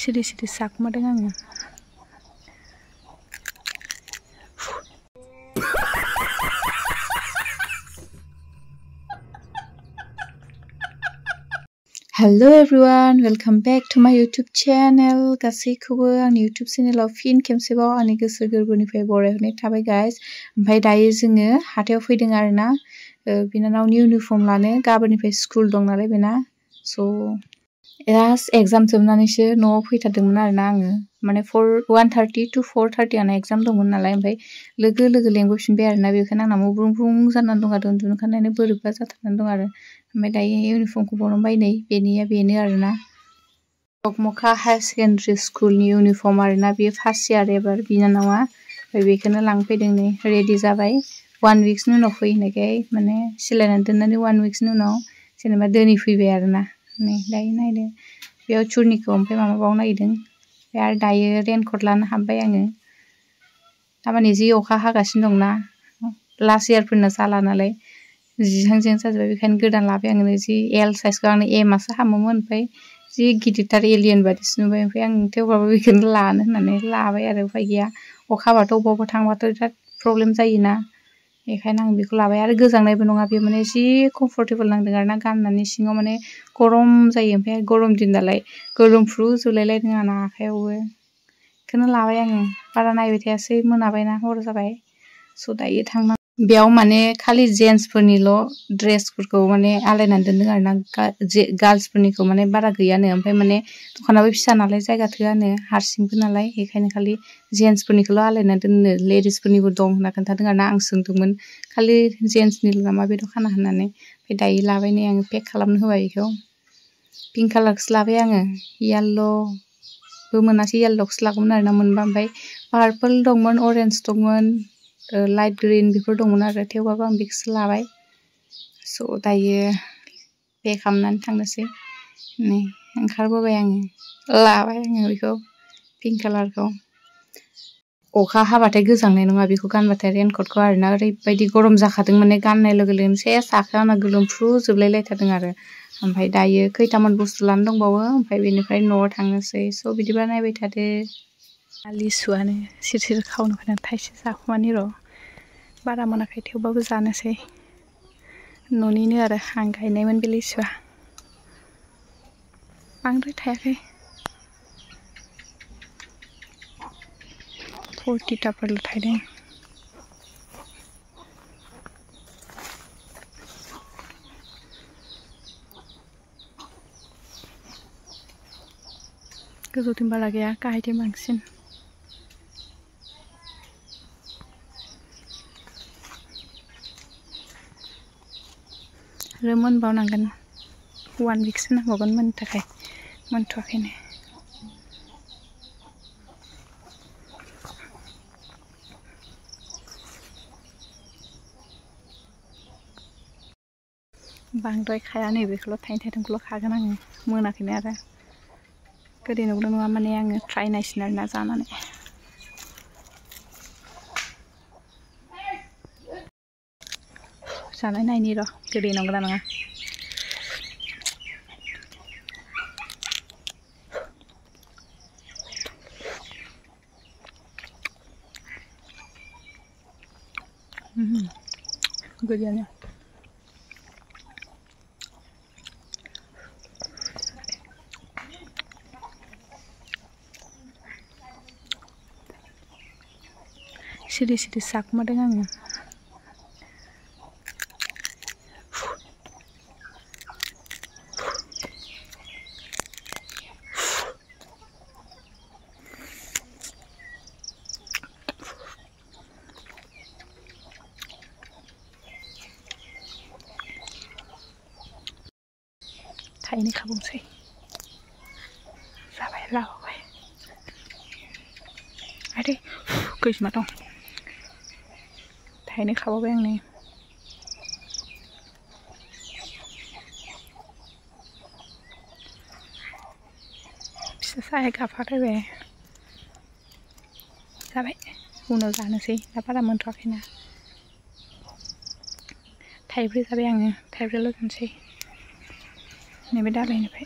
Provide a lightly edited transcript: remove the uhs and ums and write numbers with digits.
सिरि सिरि साखुमादों आङो। Hello everyone, welcome back to my YouTube channel. गासैखौबो आंनि YouTube चेनेलाव फिन खेबसेबाव आंनि गोसो गोरबोनिफ्राय बरायहरनाय थाबाय guys. ओमफ्राय दायो जोङो हाथायाव फैदों आरोना बिनानावनि इउनिफर्म लानो गाबोननिफ्राय स्कुल दं नालाय बेना। So लास्ट एग्जाम जोबनानैसो न'आव फैथारदोंमोन आरोना आङो माने 1:30 to 4:30 आना एग्जाम दंमोन नालाय ओमफ्राय लोगो लोगो लेंबोफिनबाय आरोना बेखायनो आंना मुब्रुं ब्रुं जानानै दं आरो उन्दुनो ओंखारनानै बोरैबा जाथारनानै दं आरो ओमफ्राय दायो इउनिफर्मखौ बरनबाय नै बेनो आरोना चकमका हायार सेकेन्डारि स्कुलनि इउनिफर्म आरोना बेयो फार्स्ट इयार एबार बिनानावा ओमफ्राय बेखौनो लांफैदों नै रेडि जाबाय 1 weekनि उनाव फैनायखाय माने सिलायनानै दोननानै 1 weekनि उनाव जेनेबा दोनहैफैबाय आरोना नै दायो नायदो बेयाव चुरनिखौ ओमफ्राय माबाबावनो नागिरदों ओमफ्राय आरो दायो रेनकट लानो हाबबाय आङो थारमाने जि अखा हागासिनो दंना लास्ट इयारफोरना जाला नालाय जिहांजों जाजोब्बाय बेखायनो गोदान लाबाय आङो जि एल साइजखौ आंनो एमआसो हामोमोन ओमफ्राय जि गिदिरथार एलियन बादिसो नुबाय ओमफ्राय आं थेवबाबो बेखौनो लानो होननानै लाबाय आरो उफाय गैया अखा हाबाथ' अबावबा थांबाथ' बिराद प्रब्लेम जायोना बेखायनो आं बेखौ लाबाय आरो गोजांनायबो नङा बे माने जि कम्फर्टेबल नांदों आरोना गाननानै सिङाव माने गरम जायो ओमफ्राय गरम दिन नालाय गोलोमफ्रुजोबलायलायदों आंना आखायावबो बेखौनो लाबाय आङो बारा नायबाय थायासै मोनाबायना हर जाबाय स' दायो थांना बेयाव माने खालि जेन्ट्सफोरनिल' ड्रेसफोरखौ माने आलायनानै दोनदों आरोना गार्ल्सफोरनिखौ माने बारा गैयानो ओमफ्राय माने दखानाबो फिसा नालाय जायगा थोआनो हारसिंबो नालाय बेखायनो खालि जेन्ट्सफोरनिखौल' आलायनानै दोननो लेडिसफोरनिबो दं होनना खोन्थादों आरोना आं सोंदोंमोन खालि जेन्ट्सनिल' नामा बे दखाना होननानै ओमफ्राय दायो लाबाय नै आङो पेक खालामनो होबाय बेखौ पिंक कालारखौसो लाबाय आङो येल्ल'बो मोनासै येल्ल'खौसो लागौमोन आरोना मोनबा ओमफ्राय पार्पल दंमोन अरेन्ज दंमोन लाइट ग्रिन बेफोर दंमोन आरो थेवबाबो आं बेखौसो लाबाय स' दायो पे खालामनानै थांनोसै नै ओंखारबोबाय आङो लाबाय आङो बेखौ पिंक कालारखौ अखा हाबाथाय गोजांनाय नङा बेखौ गानबाथाय रेनकटखौ आरोना ओरैबायदि गरम जाखादों माने गाननाय लोगो लोगोनो सेस आखाया आंना गोलोमफ्रुजोबलायलायथारदों आरो ओमफ्राय दायो खैथामान बुस्थु लानो दंबावो ओमफ्राय बेनिफ्राय न'आव थांनोसै स' बिदिबा नायबाय थादो लिसुआनो सिर सिर खावनो फैनानै थाइसे जाखुमानि र' बारा मोनाखै थेवबाबो जानोसै न'निनो आरो आं गायनायमोन बे लिसुआ बांद्राय थायाखै 40थाफोरल' थायदों गोजौथिं बारा गैया गाहायथिं बांसिन आरो मोनबावनांगोन 1 weekसो नांबावगोन मोननो थाखाय मोनथ'वाखैनो बांद्राय खाया नैबेखौल' थाइथामखौल' खागोन आङो मोनाखैनो आरो गोदै नंगौ नङा माने आङो ट्राइ नायसिन आरोना जानानै जानाय नायनि र' गोदै नंगौना नङा गोदैयानो सिरि सिरि साखुमादों आङो थाइनै खाबावनोसै जाबाय लाबावबाय आरे खैजिमा दं थाइनै खाबावबाय आं नै फिसा साया गाबफाथारबाय जाबाय उनाव जानोसै दा बारा मोनथ'वाखैना थाइब्रै जाबाय आङो थाइब्रैल' जानोसै नैबे दालायनिफ्राय